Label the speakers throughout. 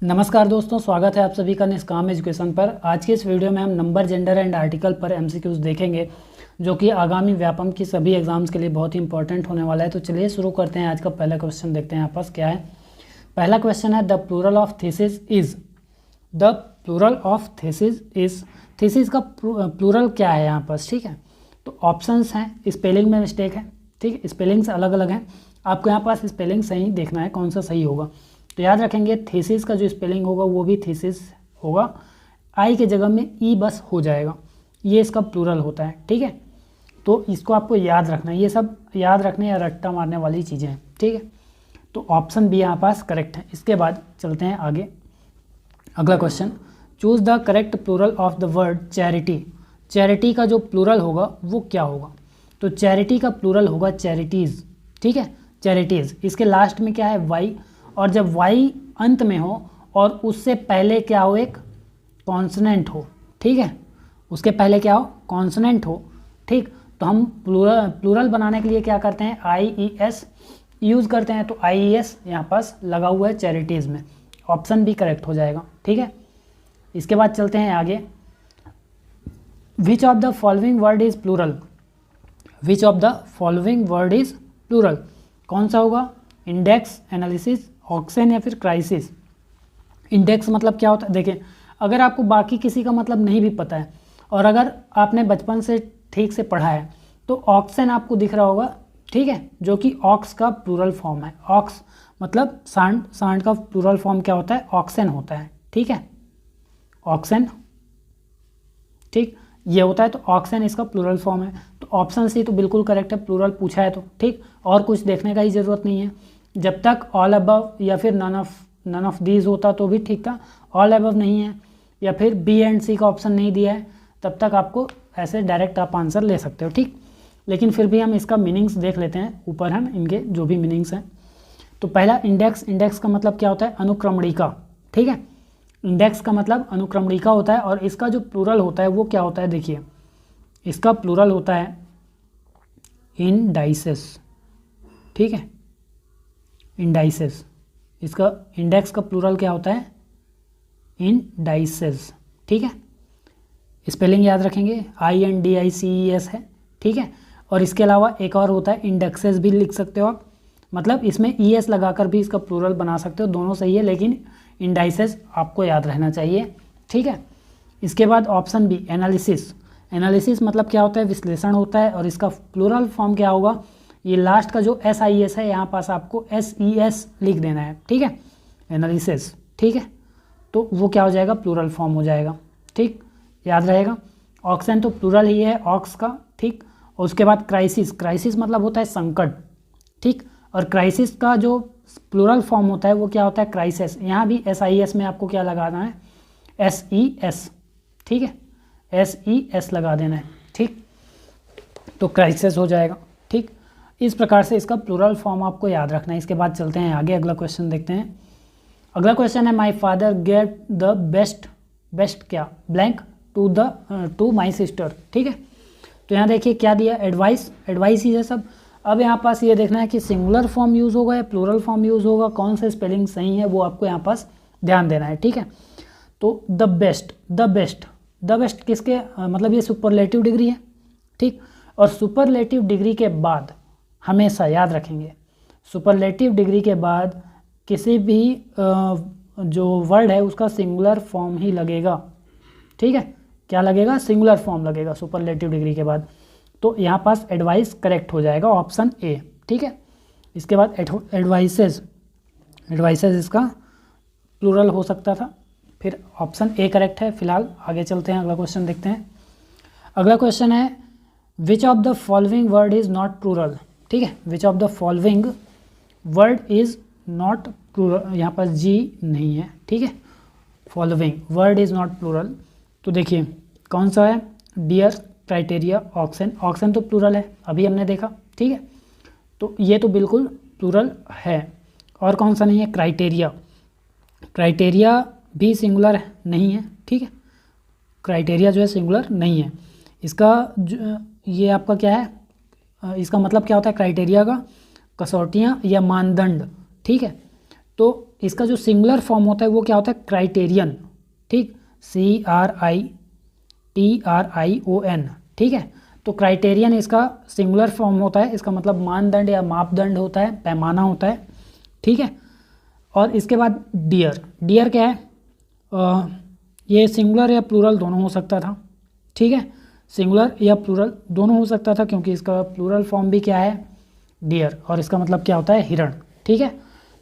Speaker 1: नमस्कार दोस्तों, स्वागत है आप सभी का निष्काम एजुकेशन पर। आज की इस वीडियो में हम नंबर, जेंडर एंड आर्टिकल पर एमसीक्यूज देखेंगे, जो कि आगामी व्यापम की सभी एग्जाम्स के लिए बहुत ही इंपॉर्टेंट होने वाला है। तो चलिए शुरू करते हैं। आज का पहला क्वेश्चन देखते हैं यहाँ पास क्या है। पहला क्वेश्चन है the plural of thesis is. The plural of thesis is, thesis का प्लूरल क्या है यहाँ पास, ठीक है। तो ऑप्शंस हैं, स्पेलिंग में मिस्टेक है, ठीक है, स्पेलिंग्स अलग अलग हैं। आपको यहाँ पास स्पेलिंग सही देखना है, कौन सा सही होगा। तो याद रखेंगे थीसिस का जो स्पेलिंग होगा वो भी थीसिस होगा, आई के जगह में ई बस हो जाएगा, ये इसका प्लूरल होता है, ठीक है। तो इसको आपको याद रखना है, ये सब याद रखने या रट्टा मारने वाली चीज़ें हैं, ठीक है। तो ऑप्शन बी यहाँ पास करेक्ट है। इसके बाद चलते हैं आगे। अगला question, choose the correct plural of the word charity. Charity का जो प्लूरल होगा वो क्या होगा। तो चैरिटी का प्लूरल होगा चैरिटीज़, ठीक है, चैरिटीज़। इसके लास्ट में क्या है, वाई, और जब वाई अंत में हो और उससे पहले क्या हो, एक कॉन्सोनेंट हो, ठीक है, उसके पहले क्या हो, कॉन्सोनेंट हो, ठीक। तो हम प्लूरल बनाने के लिए क्या करते हैं, आई ई एस यूज़ करते हैं। तो आई ई एस यहाँ पास लगा हुआ है चैरिटीज़ में, ऑप्शन भी करेक्ट हो जाएगा, ठीक है। इसके बाद चलते हैं आगे। Which of the following word is plural. Which of the following word is plural, कौन सा होगा, इंडेक्स, एनालिसिस, ऑक्सन या फिर क्राइसिस। इंडेक्स मतलब क्या होता है, देखिए अगर आपको बाकी किसी का मतलब नहीं भी पता है और अगर आपने बचपन से ठीक से पढ़ा है तो ऑक्सन आपको दिख रहा होगा, ठीक है, जो कि ऑक्स का प्लूरल फॉर्म है। ऑक्स मतलब सांड, सांड का प्लूरल फॉर्म क्या होता है, ऑक्सन होता है, ठीक है, ऑक्सन, ठीक, ये होता है। तो ऑक्सन इसका प्लूरल फॉर्म है। तो ऑप्शन सी तो बिल्कुल करेक्ट है, प्लूरल पूछा है तो, ठीक, और कुछ देखने का ही ज़रूरत नहीं है। जब तक ऑल अबव या फिर नन ऑफ दीज होता तो भी ठीक था, ऑल अबव नहीं है या फिर बी एंड सी का ऑप्शन नहीं दिया है, तब तक आपको ऐसे डायरेक्ट आप आंसर ले सकते हो, ठीक। लेकिन फिर भी हम इसका मीनिंग्स देख लेते हैं, ऊपर हम इनके जो भी मीनिंग्स हैं। तो पहला इंडेक्स, इंडेक्स का मतलब क्या होता है, अनुक्रमणिका, ठीक है, इंडेक्स का मतलब अनुक्रमणिका होता है। और इसका जो प्लूरल होता है वो क्या होता है, देखिए इसका प्लूरल होता है इंडाइसेस, ठीक है, इंडाइसेस। इसका इंडेक्स का प्लूरल क्या होता है, इंडाइसेस, ठीक है। स्पेलिंग याद रखेंगे, INDICES है, ठीक है। और इसके अलावा एक और होता है इंडेक्सेस, भी लिख सकते हो आप, मतलब इसमें ES लगाकर भी इसका प्लूरल बना सकते हो, दोनों सही है, लेकिन इंडाइसेस आपको याद रहना चाहिए, ठीक है। इसके बाद ऑप्शन बी एनालिसिस। एनालिसिस मतलब क्या होता है, विश्लेषण होता है। और इसका प्लूरल फॉर्म क्या होगा, ये लास्ट का जो SIS है यहाँ पास आपको SES लिख देना है, ठीक है, एनालिसिस, ठीक है। तो वो क्या हो जाएगा, प्लूरल फॉर्म हो जाएगा, ठीक, याद रहेगा। ऑक्सन तो प्लूरल ही है ऑक्स का, ठीक। और उसके बाद क्राइसिस, क्राइसिस मतलब होता है संकट, ठीक। और क्राइसिस का जो प्लूरल फॉर्म होता है वो क्या होता है, क्राइसिस। यहाँ भी SIS में आपको क्या लगाना है, SES, ठीक है, SES लगा देना है, ठीक। तो क्राइसिस हो जाएगा, ठीक। इस प्रकार से इसका प्लूरल फॉर्म आपको याद रखना है। इसके बाद चलते हैं आगे, अगला क्वेश्चन देखते हैं। अगला क्वेश्चन है my father get the best, best क्या, ब्लैंक टू माय सिस्टर, ठीक है। तो यहाँ देखिए क्या दिया, एडवाइस, एडवाइस ही है सब। अब यहाँ पास ये देखना है कि सिंगुलर फॉर्म यूज़ होगा या प्लूरल फॉर्म यूज़ होगा, कौन सा स्पेलिंग सही है वो आपको यहाँ पास ध्यान देना है, ठीक है। तो the best, the best, the best किसके मतलब ये सुपरलेटिव डिग्री है, ठीक। और सुपरलेटिव डिग्री के बाद हमेशा याद रखेंगे, सुपरलेटिव डिग्री के बाद किसी भी जो वर्ड है उसका सिंगुलर फॉर्म ही लगेगा, ठीक है, क्या लगेगा, सिंगुलर फॉर्म लगेगा सुपरलेटिव डिग्री के बाद। तो यहाँ पास एडवाइस करेक्ट हो जाएगा, ऑप्शन ए, ठीक है। इसके बाद एडवाइसेस, एडवाइसेस इसका प्लूरल हो सकता था, फिर ऑप्शन ए करेक्ट है। फिलहाल आगे चलते हैं, अगला क्वेश्चन देखते हैं। अगला क्वेश्चन है which of the following word is not plural, ठीक है, which of the following word is not plural, यहाँ पर जी नहीं है, ठीक है, following word is not plural. तो देखिए कौन सा है, डियर, क्राइटेरिया, ऑक्सन। ऑक्सन तो प्लूरल है, अभी हमने देखा, ठीक है, तो ये तो बिल्कुल प्लूरल है। और कौन सा नहीं है, क्राइटेरिया, क्राइटेरिया भी सिंगुलर नहीं है, ठीक है, क्राइटेरिया जो है सिंगुलर नहीं है। इसका ये आपका क्या है, इसका मतलब क्या होता है, क्राइटेरिया का कसौटियाँ या मानदंड, ठीक है। तो इसका जो सिंगुलर फॉर्म होता है वो क्या होता है, क्राइटेरियन, ठीक, CRITERION, ठीक है। तो क्राइटेरियन इसका सिंगुलर फॉर्म होता है, इसका मतलब मानदंड या मापदंड होता है, पैमाना होता है, ठीक है। और इसके बाद डियर, डियर क्या है, ये सिंगुलर या प्लूरल दोनों हो सकता था, ठीक है, सिंगुलर या प्लूरल दोनों हो सकता था, क्योंकि इसका प्लूरल फॉर्म भी क्या है, डियर, और इसका मतलब क्या होता है, हिरण, ठीक है।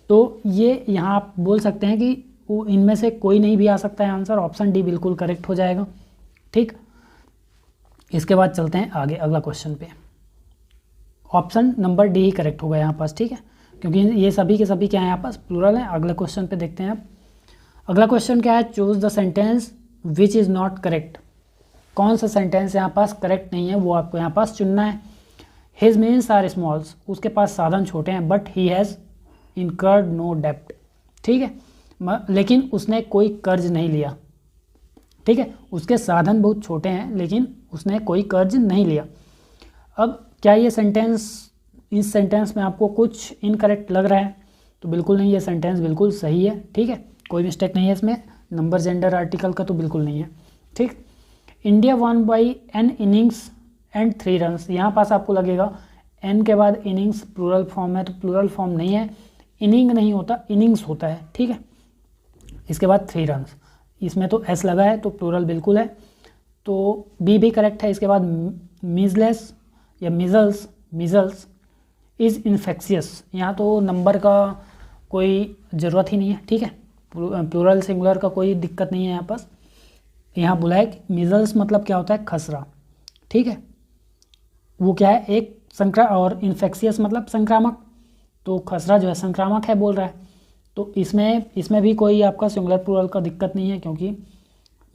Speaker 1: तो ये यहाँ आप बोल सकते हैं कि वो इनमें से कोई नहीं भी आ सकता है आंसर, ऑप्शन डी बिल्कुल करेक्ट हो जाएगा, ठीक। इसके बाद चलते हैं आगे अगला क्वेश्चन पे। ऑप्शन नंबर डी ही करेक्ट होगा यहाँ पास, ठीक है, क्योंकि ये सभी के सभी क्या है यहाँ पास, प्लूरल है। अगले क्वेश्चन पे देखते हैं अब। अगला क्वेश्चन क्या है, choose the sentence which is not correct. कौन सा सेंटेंस यहाँ पास करेक्ट नहीं है वो आपको यहाँ पास चुनना है। हिज मीन्स आर स्मॉल्स, उसके पास साधन छोटे हैं, but he has incurred no डेप्ट, ठीक है, लेकिन उसने कोई कर्ज नहीं लिया, ठीक है, उसके साधन बहुत छोटे हैं लेकिन उसने कोई कर्ज नहीं लिया। अब क्या ये सेंटेंस, इस सेंटेंस में आपको कुछ इनकरेक्ट लग रहा है? तो बिल्कुल नहीं, ये सेंटेंस बिल्कुल सही है, ठीक है, कोई मिस्टेक नहीं है इसमें, नंबर जेंडर आर्टिकल का तो बिल्कुल नहीं है, ठीक। India one by an innings and 3 runs, यहाँ पास आपको लगेगा एन के बाद इनिंग्स प्लूरल फॉर्म है, तो प्लूरल फॉर्म नहीं है, इनिंग नहीं होता, इनिंग्स होता है, ठीक है। इसके बाद 3 रन्स, इसमें तो एस लगा है तो प्लूरल बिल्कुल है, तो बी भी करेक्ट है। इसके बाद मीजलेस या मिजल्स इज़ इन्फेक्शियस, यहाँ तो नंबर का कोई ज़रूरत ही नहीं है, ठीक है, प्लूरल सिंगुलर का कोई दिक्कत नहीं है यहाँ पास। यहाँ बोला है कि मिजल्स मतलब क्या होता है, खसरा, ठीक है, वो क्या है, एक और इन्फेक्शियस मतलब संक्रामक, तो खसरा जो है संक्रामक है बोल रहा है, तो इसमें भी कोई आपका सिंगुलर प्लूरल का दिक्कत नहीं है, क्योंकि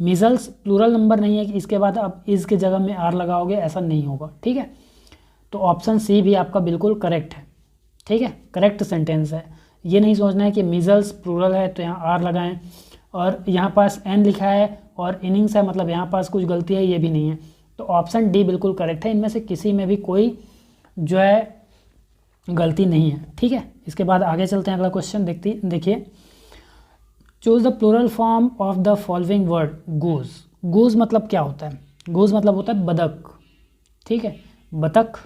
Speaker 1: मिजल्स प्लूरल नंबर नहीं है कि इसके बाद आप इस के जगह में आर लगाओगे, ऐसा नहीं होगा, ठीक है। तो ऑप्शन सी भी आपका बिल्कुल करेक्ट है, ठीक है, करेक्ट सेंटेंस है। ये नहीं सोचना है कि मिजल्स प्लूरल है तो यहाँ आर लगाएं, और यहाँ पास एन लिखा है और इनिंग्स है मतलब यहाँ पास कुछ गलती है, ये भी नहीं है। तो ऑप्शन डी बिल्कुल करेक्ट है, इनमें से किसी में भी कोई जो है गलती नहीं है, ठीक है। इसके बाद आगे चलते हैं, अगला क्वेश्चन देखिए, choose the plural form of the following word goose. Goose मतलब क्या होता है, गूज मतलब होता है बतख, ठीक है, बतख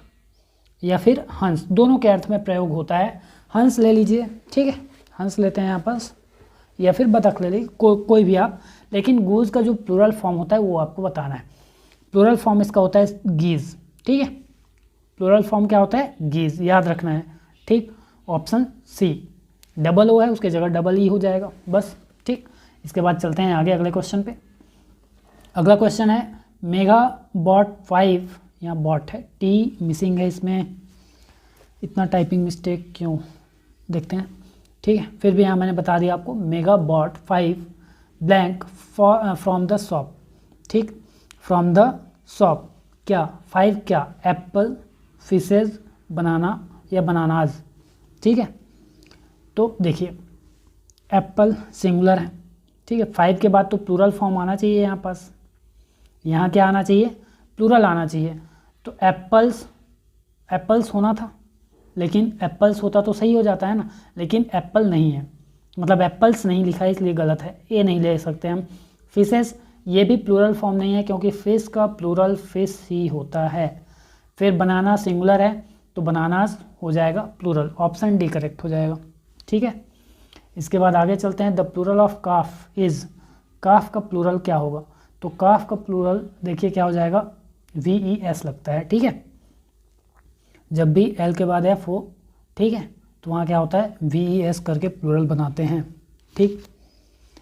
Speaker 1: या फिर हंस, दोनों के अर्थ में प्रयोग होता है। हंस ले लीजिए, ठीक है, हंस लेते हैं यहाँ पास, या फिर बतख ले लीजिए, कोई भी आप, लेकिन गूज का जो प्लूरल फॉर्म होता है वो आपको बताना है। प्लूरल फॉर्म इसका होता है गीज, ठीक है, प्लूरल फॉर्म क्या होता है, गीज, याद रखना है, ठीक। ऑप्शन सी, डबल ओ है उसके जगह डबल ई हो जाएगा, बस, ठीक। इसके बाद चलते हैं आगे अगले क्वेश्चन पे। अगला क्वेश्चन है मेगा बॉट 5, यहाँ बॉट है, टी मिसिंग है इसमें, इतना टाइपिंग मिस्टेक क्यों, देखते हैं, ठीक है, फिर भी यहाँ मैंने बता दिया आपको, Megha bought 5 blank from the shop, ठीक, फ्रॉम द शॉप, क्या 5 क्या, एप्पल, फिशेज, बनाना या बनानाज, ठीक है। तो देखिए एप्पल सिंगुलर है, ठीक है, 5 के बाद तो प्लूरल फॉर्म आना चाहिए यहाँ पास, यहाँ क्या आना चाहिए, प्लूरल आना चाहिए, तो एप्पल्स होना था, लेकिन एप्पल्स होता तो सही हो जाता है ना, लेकिन एप्पल नहीं है, मतलब एप्पल्स नहीं लिखा है इसलिए गलत है, ये नहीं ले सकते हम। फिशेस, ये भी प्लूरल फॉर्म नहीं है क्योंकि फिश का प्लूरल फिश ही होता है। फिर बनाना सिंगुलर है तो बनानास हो जाएगा प्लूरल, ऑप्शन डी करेक्ट हो जाएगा, ठीक है। इसके बाद आगे चलते हैं, the plural of calf is, calf का प्लूरल क्या होगा, तो काफ का प्लूरल देखिए क्या हो जाएगा, VES लगता है, ठीक है, जब भी एल के बाद एफ हो, ठीक है, तो वहाँ क्या होता है, VES करके प्लूरल बनाते हैं, ठीक।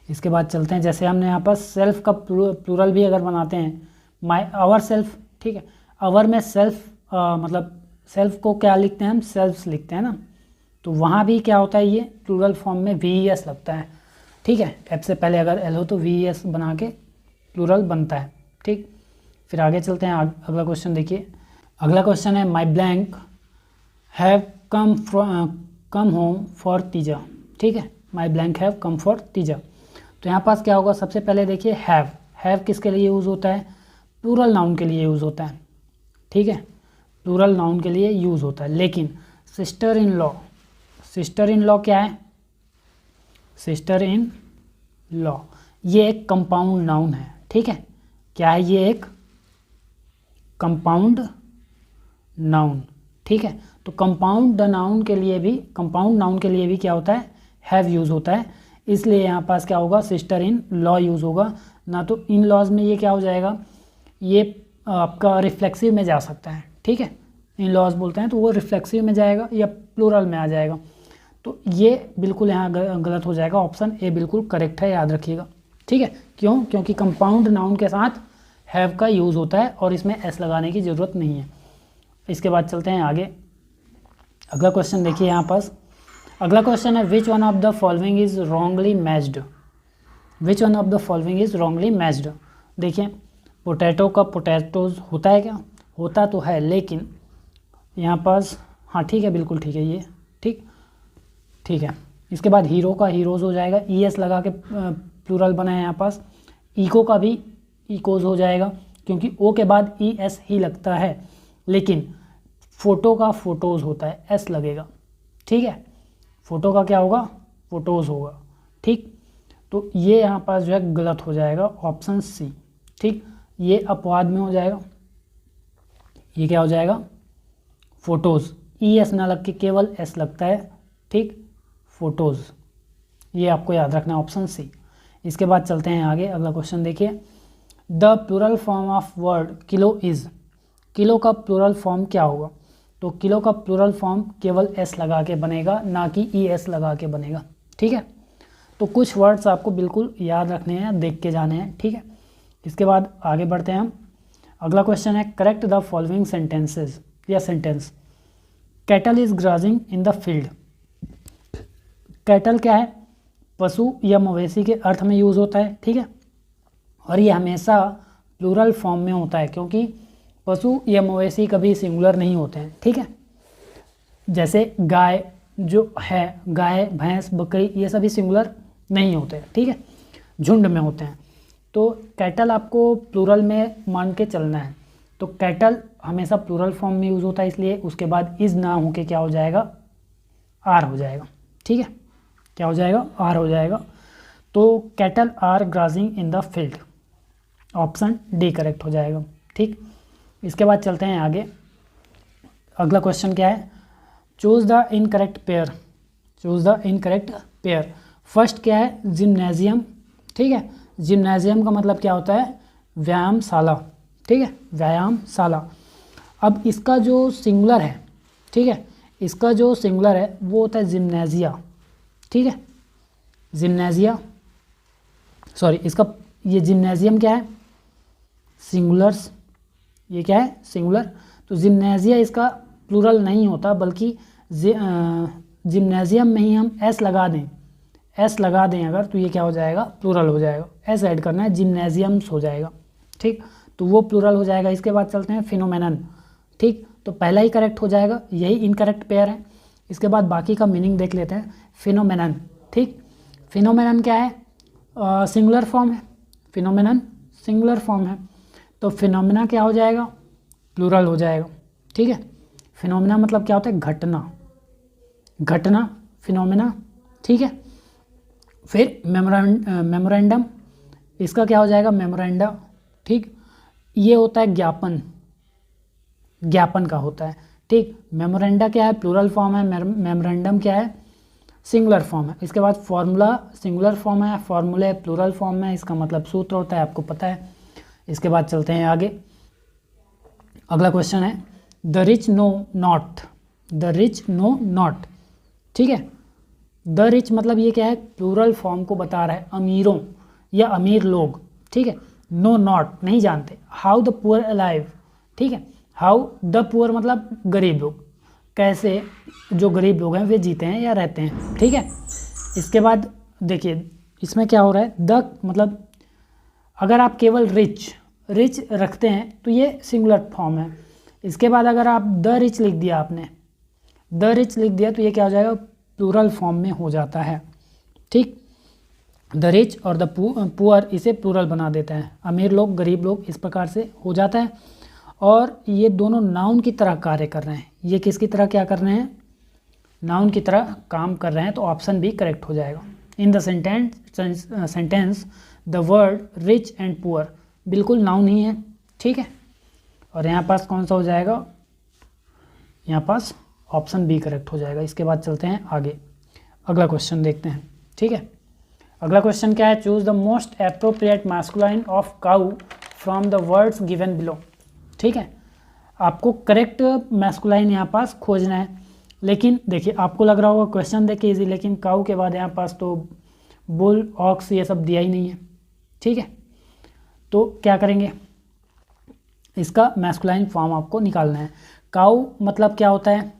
Speaker 1: इसके बाद चलते हैं, जैसे हमने यहाँ पर सेल्फ का प्लूरल भी अगर बनाते हैं, माई आवर सेल्फ, ठीक है, आवर में सेल्फ मतलब सेल्फ को क्या लिखते हैं हम, सेल्फ्स लिखते हैं ना, तो वहाँ भी क्या होता है, ये प्लूरल फॉर्म में VES लगता है, ठीक है, एफ से पहले अगर एल हो तो VES बना के प्लूरल बनता है, ठीक। फिर आगे चलते हैं, अगला क्वेश्चन देखिए। अगला क्वेश्चन है my blank have come home for Teeja, ठीक है, my blank have come for Teeja, तो यहाँ पास क्या होगा, सबसे पहले देखिए हैव किसके लिए यूज़ होता है, प्लूरल नाउन के लिए यूज़ होता है, ठीक है, प्लूरल नाउन के लिए यूज़ होता है, लेकिन सिस्टर इन लॉ क्या है, सिस्टर इन लॉ, ये एक कंपाउंड नाउन है, ठीक है। क्या है ये? एक कंपाउंड नाउन, ठीक है। तो कंपाउंड नाउन के लिए भी क्या होता है? हैव यूज़ होता है, इसलिए यहाँ पास क्या होगा? सिस्टर इन लॉ यूज़ होगा ना। तो इन लॉज में ये क्या हो जाएगा? ये आपका रिफ्लेक्सिव में जा सकता है, ठीक है। इन लॉज बोलते हैं तो वो रिफ्लेक्सिव में जाएगा या प्लूरल में आ जाएगा। तो ये बिल्कुल यहाँ गलत हो जाएगा, ऑप्शन ए बिल्कुल करेक्ट है, याद रखिएगा, ठीक है। क्यों? क्योंकि कंपाउंड नाउन के साथ हैव का यूज़ होता है और इसमें एस लगाने की ज़रूरत नहीं है। इसके बाद चलते हैं आगे। अगला क्वेश्चन देखिए यहाँ पास। अगला क्वेश्चन है which one of the following is wrongly matched. Which one of the following is wrongly matched. देखिए पोटैटो का पोटैटोज होता है क्या? होता तो है, लेकिन यहाँ पास हाँ ठीक है, बिल्कुल ठीक है ये, ठीक है। इसके बाद हीरो का हीरोज़ हो जाएगा, ई एस लगा के प्लूरल बना है यहाँ पास। इको का भी इकोज हो जाएगा क्योंकि ओ के बाद ई एस ही लगता है, लेकिन फ़ोटो का फ़ोटोज़ होता है, एस लगेगा, ठीक है। फ़ोटो का क्या होगा? फ़ोटोज़ होगा, ठीक। तो ये यहाँ पास जो है गलत हो जाएगा, ऑप्शन सी, ठीक। ये अपवाद में हो जाएगा, ये क्या हो जाएगा? फ़ोटोज़, ई एस ना लग के केवल एस लगता है, ठीक, फ़ोटोज़, ये आपको याद रखना है, ऑप्शन सी। इसके बाद चलते हैं आगे। अगला क्वेश्चन देखिए। The plural form of word kilo is. Kilo का प्लूरल फॉर्म क्या होगा? तो किलो का प्लूरल फॉर्म केवल एस लगा के बनेगा, ना कि ई एस लगा के बनेगा, ठीक है। तो कुछ वर्ड्स आपको बिल्कुल याद रखने हैं, देख के जाने हैं, ठीक है। इसके बाद आगे बढ़ते हैं हम। अगला क्वेश्चन है करेक्ट द फॉलोइंग सेंटेंसेज या सेंटेंस। Cattle is grazing in the field. Cattle क्या है? पशु या मवेशी के अर्थ में यूज़ होता है, ठीक है। और ये हमेशा प्लूरल फॉर्म में होता है क्योंकि पशु या मवेशी कभी सिंगुलर नहीं होते हैं, ठीक है। जैसे गाय जो है, गाय, भैंस, बकरी, ये सभी सिंगुलर नहीं होते हैं, ठीक है, झुंड में होते हैं। तो कैटल आपको प्लूरल में मान के चलना है। तो कैटल हमेशा प्लूरल फॉर्म में यूज़ होता है, इसलिए उसके बाद इज़ ना होके क्या हो जाएगा? आर हो जाएगा, ठीक है। क्या हो जाएगा? आर हो जाएगा। तो cattle are grazing in the field, option D correct हो जाएगा, ठीक। इसके बाद चलते हैं आगे। अगला क्वेश्चन क्या है? Choose the incorrect pair. Choose the incorrect pair. First क्या है? जिम्नेजियम, ठीक है। जिम्नेजियम का मतलब क्या होता है? व्यायामशाला, ठीक है, व्यायामशाला। अब इसका जो सिंगुलर है, ठीक है, इसका जो सिंगुलर है वो होता है जिम्नेजिया, ठीक है, जिम्नेजिया, सॉरी इसका ये जिम्नेजियम क्या है? सिंगुलर्स, ये क्या है? सिंगुलर। तो जिम्नेजिया इसका प्लूरल नहीं होता, बल्कि जिम्नेजियम में ही हम एस लगा दें, एस लगा दें अगर, तो ये क्या हो जाएगा? प्लूरल हो जाएगा। एस ऐड करना है, जिम्नेजियम्स हो जाएगा, ठीक। तो वो प्लूरल हो जाएगा। इसके बाद चलते हैं फिनोमेनन, ठीक। तो पहला ही करेक्ट हो जाएगा, यही इनकरेक्ट पेयर है। इसके बाद बाकी का मीनिंग देख लेते हैं। फिनोमेनन, ठीक। फिनोमेनन क्या है? सिंगुलर फॉर्म है, फिनोमेनन सिंगुलर फॉर्म है। तो फिनोमेना क्या हो जाएगा? प्लूरल हो जाएगा, ठीक है। फिनोमेना मतलब क्या होता है? घटना, घटना, फिनोमेना, ठीक है। फिर मेमोरेंडम, इसका क्या हो जाएगा? मेमोरेंडा, ठीक। ये होता है ज्ञापन, ज्ञापन का होता है, ठीक। मेमोरेंडा क्या है? प्लूरल फॉर्म है। मेमोरेंडम क्या है? सिंगुलर फॉर्म है। इसके बाद फॉर्मूला सिंगुलर फॉर्म है, फॉर्मूले प्लूरल फॉर्म में, इसका मतलब सूत्र होता है, आपको पता है। इसके बाद चलते हैं आगे। अगला क्वेश्चन है the rich know not. The rich know not, ठीक है। द रिच मतलब ये क्या है? प्लूरल फॉर्म को बता रहा है, अमीरों या अमीर लोग, ठीक है। नो नॉट नहीं जानते। हाउ द पुअर अलाइव, ठीक है। हाउ द पुअर मतलब गरीब लोग, कैसे जो गरीब लोग हैं वे जीते हैं या रहते हैं, ठीक है। इसके बाद देखिए इसमें क्या हो रहा है? द मतलब अगर आप केवल रिच रिच रखते हैं तो ये सिंगुलर फॉर्म है। इसके बाद अगर आप द रिच लिख दिया, आपने द रिच लिख दिया, तो ये क्या हो जाएगा? प्लूरल फॉर्म में हो जाता है, ठीक। द रिच और द पुअर इसे प्लूरल बना देता है, अमीर लोग, गरीब लोग, इस प्रकार से हो जाता है। और ये दोनों नाउन की तरह कार्य कर रहे हैं। ये किसकी तरह क्या कर रहे हैं? नाउन की तरह काम कर रहे हैं। तो ऑप्शन भी करेक्ट हो जाएगा, in the sentence the word rich and poor बिल्कुल नाउन ही है, ठीक है। और यहाँ पास कौन सा हो जाएगा, यहाँ पास ऑप्शन बी करेक्ट हो जाएगा। इसके बाद चलते हैं आगे, अगला क्वेश्चन देखते हैं, ठीक है। अगला क्वेश्चन क्या है, choose the most appropriate masculine of cow from the words given below, ठीक है। आपको करेक्ट मैस्कुलाइन यहाँ पास खोजना है, लेकिन देखिए आपको लग रहा होगा क्वेश्चन देख के ईजी, लेकिन काउ के बाद यहाँ पास तो बुल ऑक्स ये सब दिया ही नहीं है, ठीक है। तो क्या करेंगे, इसका मैस्कुलाइन फॉर्म आपको निकालना है। काउ मतलब क्या होता है,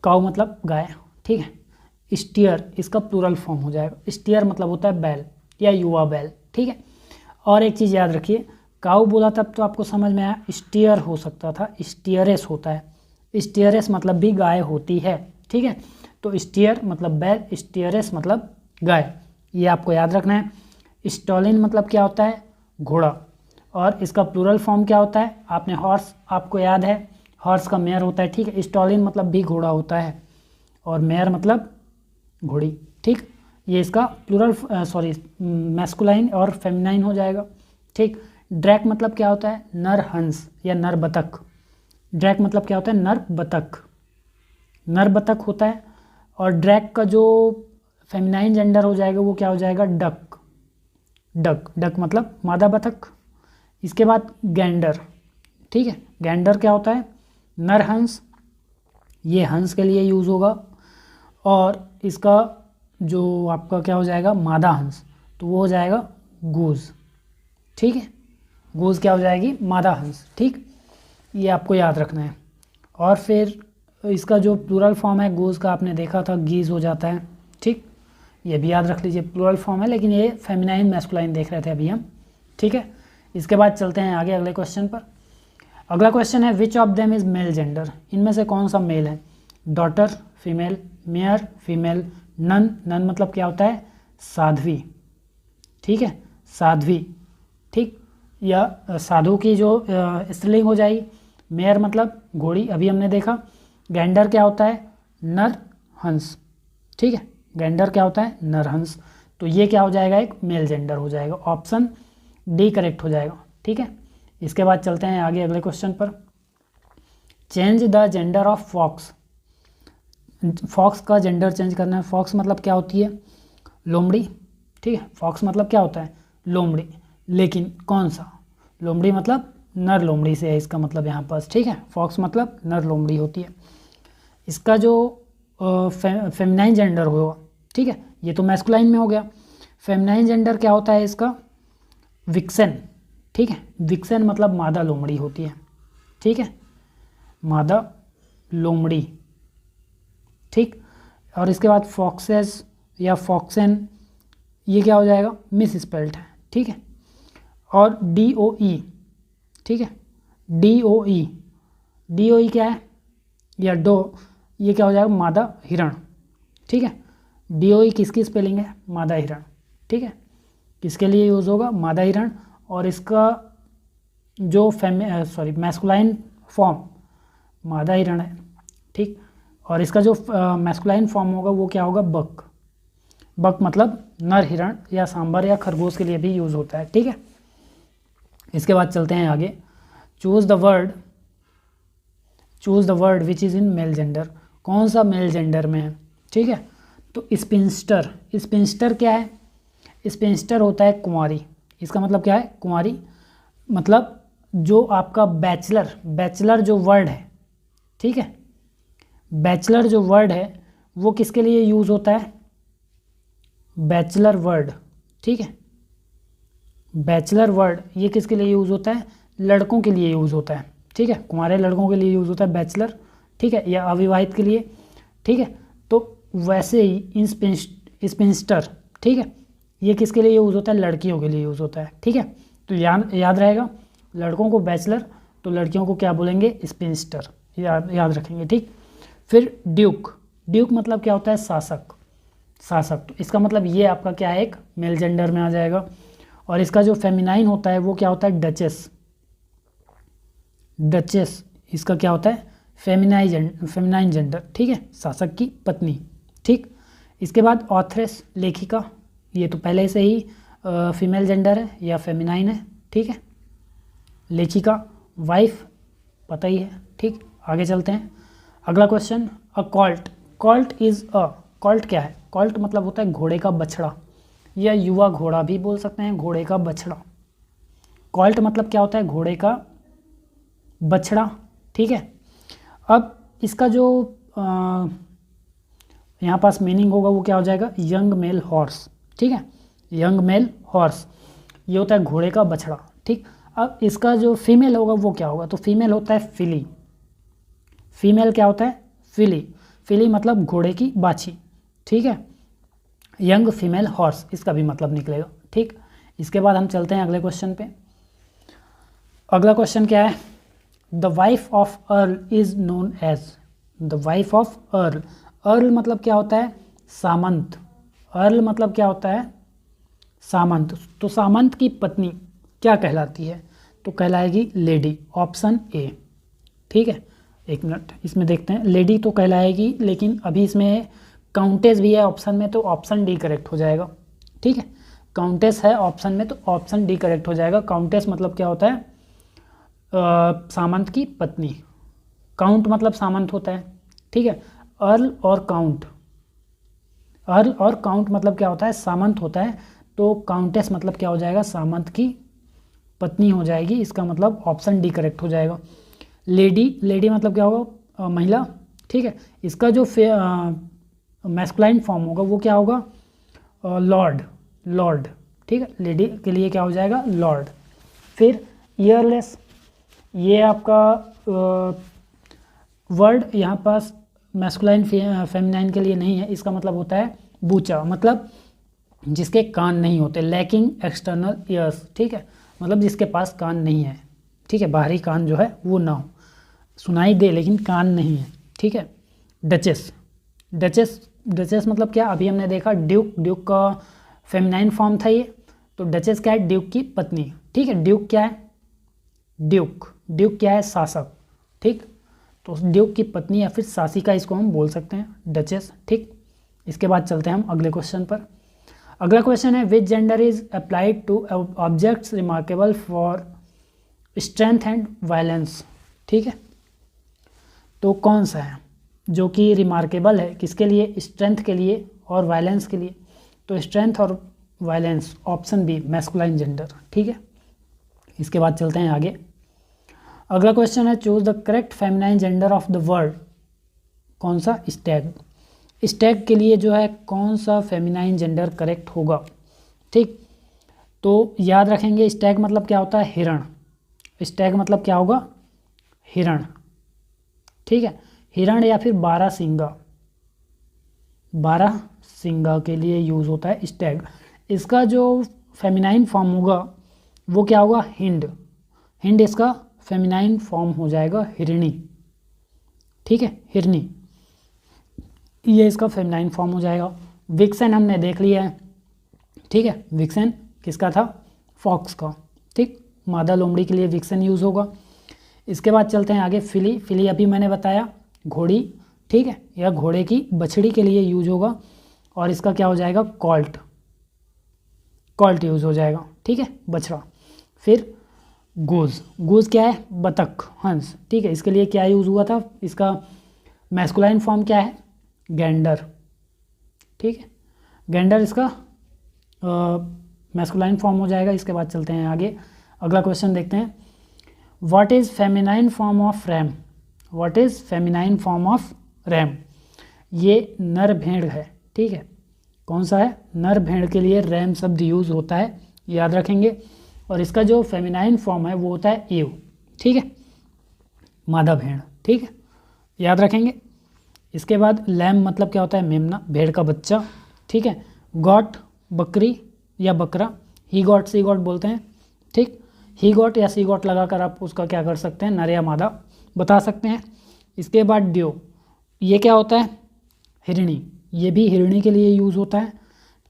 Speaker 1: काउ मतलब गाय, ठीक है। स्टीयर इसका प्लूरल फॉर्म हो जाएगा, स्टीयर मतलब होता है बैल या युवा बैल, ठीक है। और एक चीज़ याद रखिए, काउ बोला तब तो आपको समझ में आया, स्टीयर हो सकता था, स्टीयरेस होता है, स्टीयरेस मतलब भी गाय होती है, ठीक है। तो स्टीयर मतलब बैल, स्टीयरेस मतलब गाय, ये आपको याद रखना है। स्टॉलिन मतलब क्या होता है, घोड़ा, और इसका प्लूरल फॉर्म क्या होता है, आपने हॉर्स, आपको याद है हॉर्स का मेयर होता है, ठीक है। स्टॉलिन मतलब भी घोड़ा होता है और मेयर मतलब घोड़ी, ठीक। ये इसका प्लूरल मैस्कुलाइन और फेमिनाइन हो जाएगा, ठीक। ड्रैक मतलब क्या होता है, नर हंस या नर बतख, ड्रैक मतलब क्या होता है, नर बतख, नर बतख होता है। और ड्रैक का जो फेमिनाइन जेंडर हो जाएगा वो क्या हो जाएगा, डक, डक, डक मतलब मादा बतख। इसके बाद गैंडर, ठीक है, गैंडर क्या होता है, नर हंस, ये हंस के लिए यूज़ होगा। और इसका जो आपका क्या हो जाएगा, मादा हंस, तो वो हो जाएगा गूज, ठीक है। गूज क्या हो जाएगी, मादा हंस, ठीक। ये आपको याद रखना है। और फिर इसका जो प्लूरल फॉर्म है गूज का, आपने देखा था गीज हो जाता है, ठीक। ये भी याद रख लीजिए, प्लूरल फॉर्म है, लेकिन ये फेमिनाइन मैस्कुलाइन देख रहे थे अभी हम, ठीक है। इसके बाद चलते हैं आगे अगले क्वेश्चन पर। अगला क्वेश्चन है which of them is male gender, इनमें से कौन सा मेल है, daughter female, mayor female, nun, nun मतलब क्या होता है, साध्वी, ठीक है, साध्वी, ठीक। या साधु की जो स्त्रीलिंग हो जाएगी। मेयर मतलब घोड़ी, अभी हमने देखा। गैंडर क्या होता है, नर हंस, ठीक है, गैंडर क्या होता है, नर हंस। तो ये क्या हो जाएगा, एक मेल जेंडर हो जाएगा, ऑप्शन डी करेक्ट हो जाएगा, ठीक है। इसके बाद चलते हैं आगे अगले क्वेश्चन पर। Change the gender of fox, fox का जेंडर चेंज करना है। फॉक्स मतलब क्या होती है, लोमड़ी, ठीक है। फॉक्स मतलब क्या होता है, लोमड़ी, लेकिन कौन सा, लोमड़ी मतलब नर लोमड़ी से है इसका मतलब यहाँ पास, ठीक है। फॉक्स मतलब नर लोमड़ी होती है। इसका जो फेमिनाइन जेंडर होगा, ठीक है, ये तो मैस्कुलाइन में हो गया। फेमिनाइन जेंडर क्या होता है इसका, विक्सेन, ठीक है। विक्सेन मतलब मादा लोमड़ी होती है, ठीक है, मादा लोमड़ी, ठीक। और इसके बाद फॉक्सेस या फॉक्सेन, ये क्या हो जाएगा, मिस स्पेल्ट है, ठीक है। और DOE, ठीक है, DOE, DOE क्या है, या डो, ये क्या हो जाएगा, मादा हिरण, ठीक है। DOE किसकी स्पेलिंग है, मादा हिरण, ठीक है। किसके लिए यूज़ होगा, मादा हिरण। और इसका जो मैस्कुलाइन फॉर्म मादा हिरण है, ठीक। और इसका जो मैस्कुलाइन फॉर्म होगा वो क्या होगा, बक, बक मतलब नर हिरण या सांबर या खरगोश के लिए भी यूज़ होता है, ठीक है। इसके बाद चलते हैं आगे। Choose the word which is in male gender, कौन सा मेल जेंडर में है, ठीक है। तो स्पिंस्टर, स्पिंस्टर क्या है, स्पिंस्टर होता है कुंवारी, इसका मतलब क्या है, कुंवारी, मतलब जो आपका बैचलर, बैचलर जो वर्ड है, ठीक है, बैचलर जो वर्ड है वो किसके लिए यूज़ होता है, बैचलर वर्ड, ठीक है। बैचलर वर्ड ये किसके लिए यूज़ होता है, लड़कों के लिए यूज़ होता है, ठीक है, कुंवारे लड़कों के लिए यूज़ होता है बैचलर, ठीक है, या अविवाहित के लिए, ठीक है। तो वैसे ही स्पिंस्टर, ठीक है, ये किसके लिए यूज़ होता है, लड़कियों के लिए यूज़ होता है, ठीक है। तो याद रहेगा, लड़कों को बैचलर, तो लड़कियों को क्या बोलेंगे, स्पिंस्टर, याद रखेंगे, ठीक। फिर ड्यूक, ड्यूक मतलब क्या होता है, शासक, शासक, तो इसका मतलब ये आपका क्या है, एक मेल जेंडर में आ जाएगा। और इसका जो फेमिनाइन होता है वो क्या होता है, डचेस, डचेस इसका क्या होता है, फेमिनाइन जेंडर, ठीक है, शासक की पत्नी, ठीक। इसके बाद ऑथरेस लेखिका, ये तो पहले से ही फीमेल जेंडर है या फेमिनाइन है, ठीक है। लेखिका, वाइफ पता ही है, ठीक। आगे चलते हैं। अगला question, a Colt. Colt is a, Colt क्या है? कॉल्ट मतलब होता है घोड़े का बछड़ा या युवा घोड़ा भी बोल सकते हैं, घोड़े का बछड़ा। कॉल्ट मतलब क्या होता है? घोड़े का बछड़ा, ठीक है। अब इसका जो यहाँ पास मीनिंग होगा वो क्या हो जाएगा? यंग मेल हॉर्स, ठीक है। यंग मेल हॉर्स ये होता है घोड़े का बछड़ा, ठीक। अब इसका जो फीमेल होगा वो क्या होगा? तो फीमेल होता है फिली। फीमेल क्या होता है? फिली। फिली मतलब घोड़े की बाछी, ठीक है। यंग फीमेल हॉर्स इसका भी मतलब निकलेगा, ठीक। इसके बाद हम चलते हैं अगले क्वेश्चन पे। अगला क्वेश्चन क्या है? The wife of earl is known as. The wife of earl. Earl मतलब क्या होता है? सामंत। अर्ल मतलब क्या होता है? सामंत। तो सामंत की पत्नी क्या कहलाती है? तो कहलाएगी लेडी, ऑप्शन ए, ठीक है। एक मिनट इसमें देखते हैं। लेडी तो कहलाएगी, लेकिन अभी इसमें काउंटेस भी है ऑप्शन में, तो ऑप्शन डी करेक्ट हो जाएगा, ठीक है। काउंटेस है ऑप्शन में, तो ऑप्शन डी करेक्ट हो जाएगा। काउंटेस मतलब क्या होता है? सामंत की पत्नी। काउंट मतलब सामंत होता है, ठीक है। अर्ल और काउंट, अर्ल और काउंट मतलब क्या होता है? सामंत होता है। तो काउंटेस मतलब क्या हो जाएगा? सामंत की पत्नी हो जाएगी। इसका मतलब ऑप्शन डी करेक्ट हो जाएगा। लेडी, लेडी मतलब क्या होगा? महिला, ठीक है। इसका जो मैस्कुलाइन फॉर्म होगा वो क्या होगा? लॉर्ड, लॉर्ड, ठीक है। लेडी के लिए क्या हो जाएगा? लॉर्ड। फिर ईयरलेस, ये आपका वर्ड यहाँ पास मैस्कुलाइन फेमिनाइन के लिए नहीं है। इसका मतलब होता है बूचा, मतलब जिसके कान नहीं होते, लैकिंग एक्सटर्नल ईयर्स, ठीक है। मतलब जिसके पास कान नहीं है, ठीक है। बाहरी कान जो है वो ना हो, सुनाई दे लेकिन कान नहीं है, ठीक है। डचेस, डचेस, डचेस मतलब क्या? अभी हमने देखा ड्यूक, ड्यूक का फेमिनाइन फॉर्म था ये। तो डचेस क्या है? ड्यूक की पत्नी, ठीक है। ड्यूक क्या है? ड्यूक, ड्यूक क्या है? शासक, ठीक। तो ड्यूक की पत्नी या फिर शासिका इसको हम बोल सकते हैं, डचेस, ठीक। इसके बाद चलते हैं हम अगले क्वेश्चन पर। अगला क्वेश्चन है which gender is applied to objects remarkable for strength and violence, ठीक है। तो कौन सा है जो कि रिमार्केबल है? किसके लिए? स्ट्रेंथ के लिए और वायलेंस के लिए। तो स्ट्रेंथ और violence, option B masculine gender, ठीक है। इसके बाद चलते हैं आगे। अगला क्वेश्चन है choose the correct feminine gender of the word. कौन सा? स्टैग। स्टैग के लिए जो है कौन सा फेमिनाइन जेंडर करेक्ट होगा, ठीक। तो याद रखेंगे स्टैग मतलब क्या होता है? हिरण। स्टैग मतलब क्या होगा? हिरण, ठीक है। हिरण या फिर बारहसिंगा, बारहसिंगा के लिए यूज़ होता है स्टैग। इसका जो फेमिनाइन फॉर्म होगा वो क्या होगा? हिंड। हिंड इसका फेमिनाइन फॉर्म हो जाएगा हिरणी, ठीक है। हिरणी ये इसका फेमिनाइन फॉर्म हो जाएगा। विक्सन हमने देख लिया है, ठीक है। विक्सन किसका था? फॉक्स का, ठीक। मादा लोमड़ी के लिए विक्सन यूज़ होगा। इसके बाद चलते हैं आगे। फिली, फिली अभी मैंने बताया घोड़ी, ठीक है, या घोड़े की बछड़ी के लिए यूज होगा। और इसका क्या हो जाएगा? कॉल्ट, कॉल्ट यूज़ हो जाएगा, ठीक है, बछड़ा। फिर गूज, गूज क्या है? बतख, हंस, ठीक है। इसके लिए क्या यूज़ हुआ था? इसका मैस्कुलाइन फॉर्म क्या है? गैंडर, ठीक है। गैंडर इसका मैस्कुलाइन फॉर्म हो जाएगा। इसके बाद चलते हैं आगे। अगला क्वेश्चन देखते हैं। What is feminine form of RAM? What is feminine form of RAM? ये नर भेड़ है, ठीक है। कौन सा है? नर भेड़ के लिए रैम शब्द यूज़ होता है, याद रखेंगे। और इसका जो फेमिनाइन फॉर्म है वो होता है एव, ठीक है, मादा भेड़, ठीक है, याद रखेंगे। इसके बाद लैम मतलब क्या होता है? मेमना, भेड़ का बच्चा, ठीक है। गॉट, बकरी या बकरा, ही गॉट सी गॉट बोलते हैं, ठीक। ही गॉट या सी गॉट लगाकर आप उसका क्या कर सकते हैं? नर या मादा बता सकते हैं। इसके बाद ड्यो, ये क्या होता है? हिरणी, ये भी हिरणी के लिए यूज़ होता है,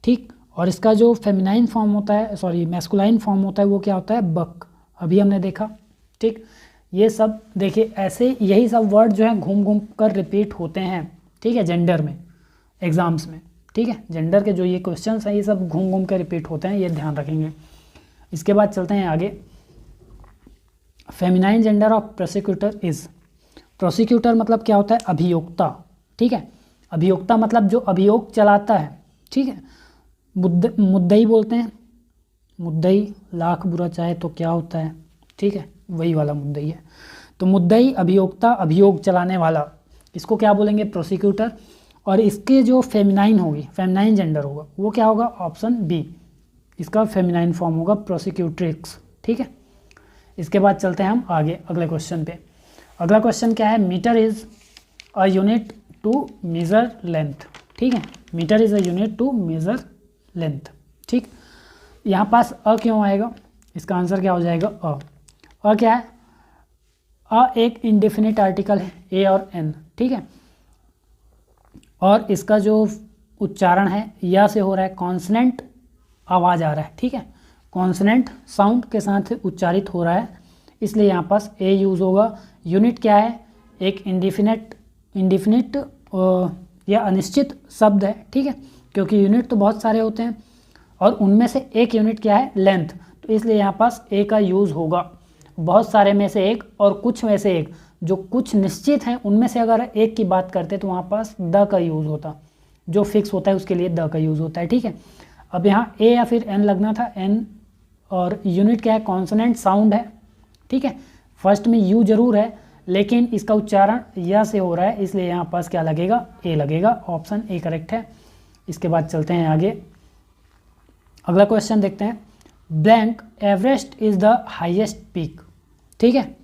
Speaker 1: ठीक। और इसका जो फेमिनाइन फॉर्म होता है, सॉरी मैस्कुलाइन फॉर्म होता है वो क्या होता है? बक, अभी हमने देखा, ठीक। ये सब देखिए ऐसे यही सब वर्ड जो है घूम घूम कर रिपीट होते हैं, ठीक है, जेंडर में, एग्जाम्स में, ठीक है, जेंडर के जो ये क्वेश्चंस हैं ये सब घूम घूम के रिपीट होते हैं, ये ध्यान रखेंगे। इसके बाद चलते हैं आगे। Feminine gender of prosecutor is, prosecutor मतलब क्या होता है, अभियोक्ता, ठीक है, अभियोक्ता मतलब जो अभियोग चलाता है, ठीक है। मुद्दई बोलते हैं, मुद्दई लाख बुरा चाहे तो क्या होता है, ठीक है, वही वाला मुद्दई है। तो मुद्दई, अभियोक्ता, अभियोग चलाने वाला, इसको क्या बोलेंगे, प्रोसिक्यूटर। और इसके जो फेमिनाइन होगी, फेमिनाइन जेंडर होगा, वो क्या होगा, ऑप्शन बी, इसका फेमिनाइन फॉर्म होगा प्रोसिक्यूट्रिक्स, ठीक है। इसके बाद चलते हैं हम आगे अगले क्वेश्चन पे। अगला क्वेश्चन क्या है, metre is a unit to measure length, ठीक है, metre is a unit to measure length, ठीक। यहाँ पास अ क्यों आएगा, इसका आंसर क्या हो जाएगा, अ क्या है, अ एक इंडेफिनिट आर्टिकल है, ए और एन, ठीक है, और इसका जो उच्चारण है या से हो रहा है, कॉन्सनेंट आवाज़ आ रहा है, ठीक है, कॉन्सनेंट साउंड के साथ उच्चारित हो रहा है, इसलिए यहाँ पास ए यूज़ होगा। यूनिट क्या है, एक इंडिफिनिट या अनिश्चित शब्द है, ठीक है, क्योंकि यूनिट तो बहुत सारे होते हैं और उनमें से एक यूनिट क्या है, लेंथ, तो इसलिए यहाँ पास ए का यूज़ होगा। बहुत सारे में से एक और कुछ में से एक, जो कुछ निश्चित हैं उनमें से अगर एक की बात करते तो वहाँ पास द का यूज़ होता, जो फिक्स होता है उसके लिए द का यूज़ होता है, ठीक है। अब यहाँ ए या फिर एन लगना था, एन, और यूनिट क्या है, कॉन्सोनेंट साउंड है, ठीक है, फर्स्ट में यू जरूर है लेकिन इसका उच्चारण या से हो रहा है, इसलिए यहाँ पास क्या लगेगा, ए लगेगा, ऑप्शन ए करेक्ट है। इसके बाद चलते हैं आगे, अगला क्वेश्चन देखते हैं। Blank Everest is the highest peak, ठीक है,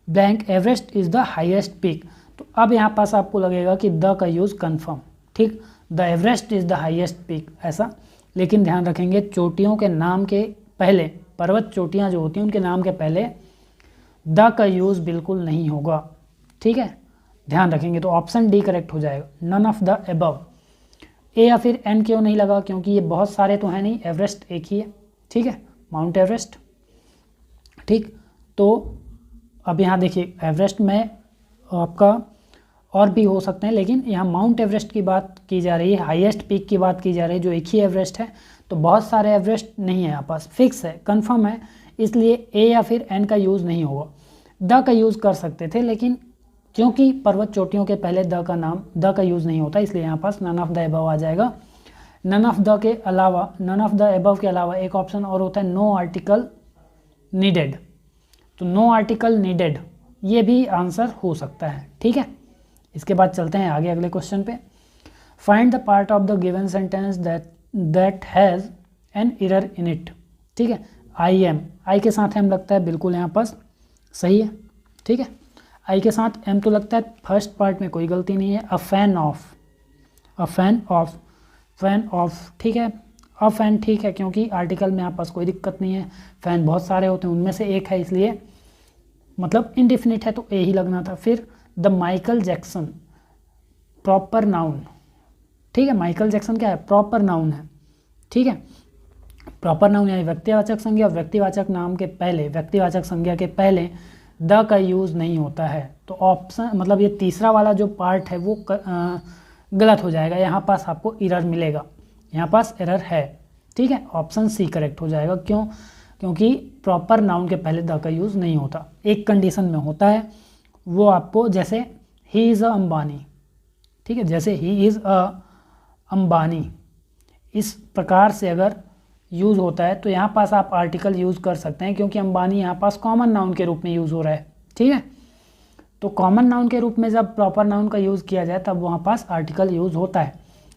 Speaker 1: blank Everest is the highest peak. तो अब यहाँ पास आपको लगेगा कि द का यूज़ कन्फर्म, ठीक, the Everest is the highest peak ऐसा, लेकिन ध्यान रखेंगे चोटियों के नाम के पहले, पर्वत चोटियाँ जो होती हैं उनके नाम के पहले द का यूज़ बिल्कुल नहीं होगा, ठीक है, ध्यान रखेंगे। तो ऑप्शन डी करेक्ट हो जाएगा, नन ऑफ द एबव। ए या फिर एन क्यों नहीं लगा, क्योंकि ये बहुत सारे तो हैं नहीं, एवरेस्ट एक ही है, ठीक है, माउंट एवरेस्ट, ठीक। तो अब यहाँ देखिए एवरेस्ट में आपका और भी हो सकते हैं, लेकिन यहाँ माउंट एवरेस्ट की बात की जा रही है, हाईएस्ट पीक की बात की जा रही है, जो एक ही एवरेस्ट है। तो बहुत सारे एवरेस्ट नहीं है यहाँ पास, फिक्स है, कंफर्म है, इसलिए ए या फिर एन का यूज़ नहीं होगा। द का यूज़ कर सकते थे, लेकिन क्योंकि पर्वत चोटियों के पहले द का यूज़ नहीं होता, इसलिए यहाँ पास नन ऑफ द एबव आ जाएगा। नन ऑफ द के अलावा, नन ऑफ द एबव के अलावा एक ऑप्शन और होता है, नो आर्टिकल नीडेड। तो नो आर्टिकल नीडेड ये भी आंसर हो सकता है, ठीक है। इसके बाद चलते हैं आगे अगले क्वेश्चन पे। Find the part of the given sentence that has an error in it, ठीक है। आई के साथ एम लगता है, बिल्कुल यहाँ पास सही है, ठीक है, आई के साथ एम तो लगता है, फर्स्ट पार्ट में कोई गलती नहीं है। अ फैन ऑफ, ठीक है, अ फैन ठीक है, क्योंकि आर्टिकल में यहाँ पास कोई दिक्कत नहीं है, फैन बहुत सारे होते हैं उनमें से एक है, इसलिए मतलब इनडिफिनिट है तो ए ही लगना था। फिर the Michael Jackson, proper noun, ठीक है, माइकल जैक्सन क्या है, प्रॉपर नाउन है, ठीक है, प्रॉपर नाउन यानी व्यक्तिवाचक संज्ञा, और व्यक्तिवाचक नाम के पहले, व्यक्तिवाचक संज्ञा के पहले द का यूज़ नहीं होता है। तो ऑप्शन मतलब ये तीसरा वाला जो पार्ट है वो गलत हो जाएगा, यहाँ पास आपको एरर मिलेगा, यहाँ पास एरर है, ठीक है, ऑप्शन सी करेक्ट हो जाएगा। क्यों, क्योंकि प्रॉपर नाउन के पहले द का यूज़ नहीं होता, एक कंडीशन में होता है, वो आपको जैसे ही इज़ अ अंबानी, ठीक है, जैसे ही इज़ अ अंबानी, इस प्रकार से अगर यूज़ होता है तो यहाँ पास आप आर्टिकल यूज़ कर सकते हैं, क्योंकि अंबानी यहाँ पास कॉमन नाउन के रूप में यूज़ हो रहा है, ठीक है। तो कॉमन नाउन के रूप में जब प्रॉपर नाउन का यूज़ किया जाए तब वहाँ पास आर्टिकल यूज़ होता है,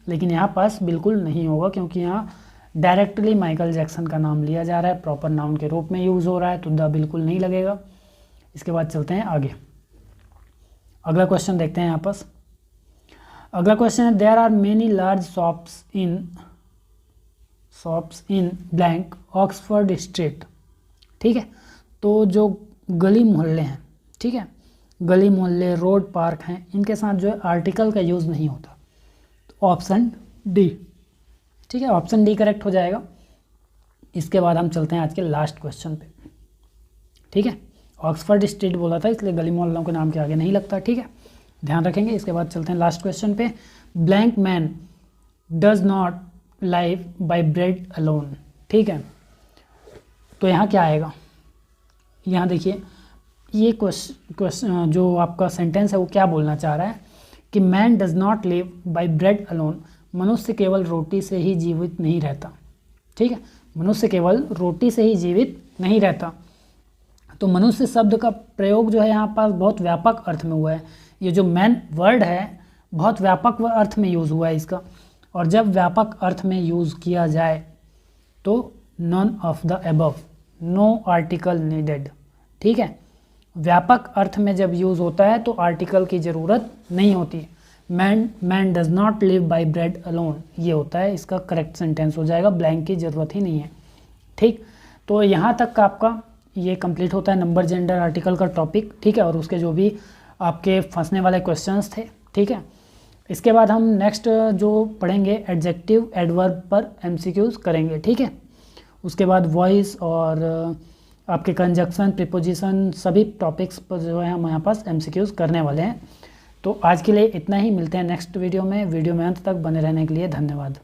Speaker 1: लेकिन यहाँ पास बिल्कुल नहीं होगा, क्योंकि यहाँ डायरेक्टली माइकल जैक्सन का नाम लिया जा रहा है, प्रॉपर नाउन के रूप में यूज़ हो रहा है, तो द बिल्कुल नहीं लगेगा। इसके बाद चलते हैं आगे, अगला क्वेश्चन देखते हैं यहाँ पास। अगला क्वेश्चन है, there are many large shops in blank Oxford Street, ठीक है। तो जो गली मोहल्ले हैं, ठीक है, गली मोहल्ले, रोड, पार्क हैं, इनके साथ जो है आर्टिकल का यूज़ नहीं होता, तो ऑप्शन डी, ठीक है, ऑप्शन डी करेक्ट हो जाएगा। इसके बाद हम चलते हैं आज के लास्ट क्वेश्चन पे, ठीक है, ऑक्सफोर्ड स्ट्रीट बोला था इसलिए गली मोहल्लों के नाम के आगे नहीं लगता, ठीक है, ध्यान रखेंगे। इसके बाद चलते हैं लास्ट क्वेश्चन पे। Blank man does not live bye bread alone. ठीक है, तो यहाँ क्या आएगा, यहाँ देखिए ये क्वेश्चन जो आपका सेंटेंस है वो क्या बोलना चाह रहा है कि man does not live by bread alone, मनुष्य केवल रोटी से ही जीवित नहीं रहता। ठीक है, मनुष्य केवल रोटी से ही जीवित नहीं रहता। तो मनुष्य शब्द का प्रयोग जो है यहाँ पास बहुत व्यापक अर्थ में हुआ है। ये जो मैन वर्ड है बहुत व्यापक अर्थ में यूज़ हुआ है इसका, और जब व्यापक अर्थ में यूज़ किया जाए तो none of the above, no article needed. ठीक है, व्यापक अर्थ में जब यूज़ होता है तो आर्टिकल की ज़रूरत नहीं होती। Man does not live by bread alone, ये होता है इसका करेक्ट सेंटेंस हो जाएगा, ब्लैंक की ज़रूरत ही नहीं है। ठीक, तो यहाँ तक का आपका ये कंप्लीट होता है नंबर जेंडर आर्टिकल का टॉपिक। ठीक है, और उसके जो भी आपके फंसने वाले क्वेश्चंस थे। ठीक है, इसके बाद हम नेक्स्ट जो पढ़ेंगे एडजेक्टिव एडवर्ब पर एमसीक्यूज करेंगे। ठीक है, उसके बाद वॉइस और आपके कंजक्शन प्रीपोजिशन सभी टॉपिक्स पर जो है हम यहाँ पास एमसीक्यूज करने वाले हैं। तो आज के लिए इतना ही, मिलते हैं नेक्स्ट वीडियो में। वीडियो में अंत तक बने रहने के लिए धन्यवाद।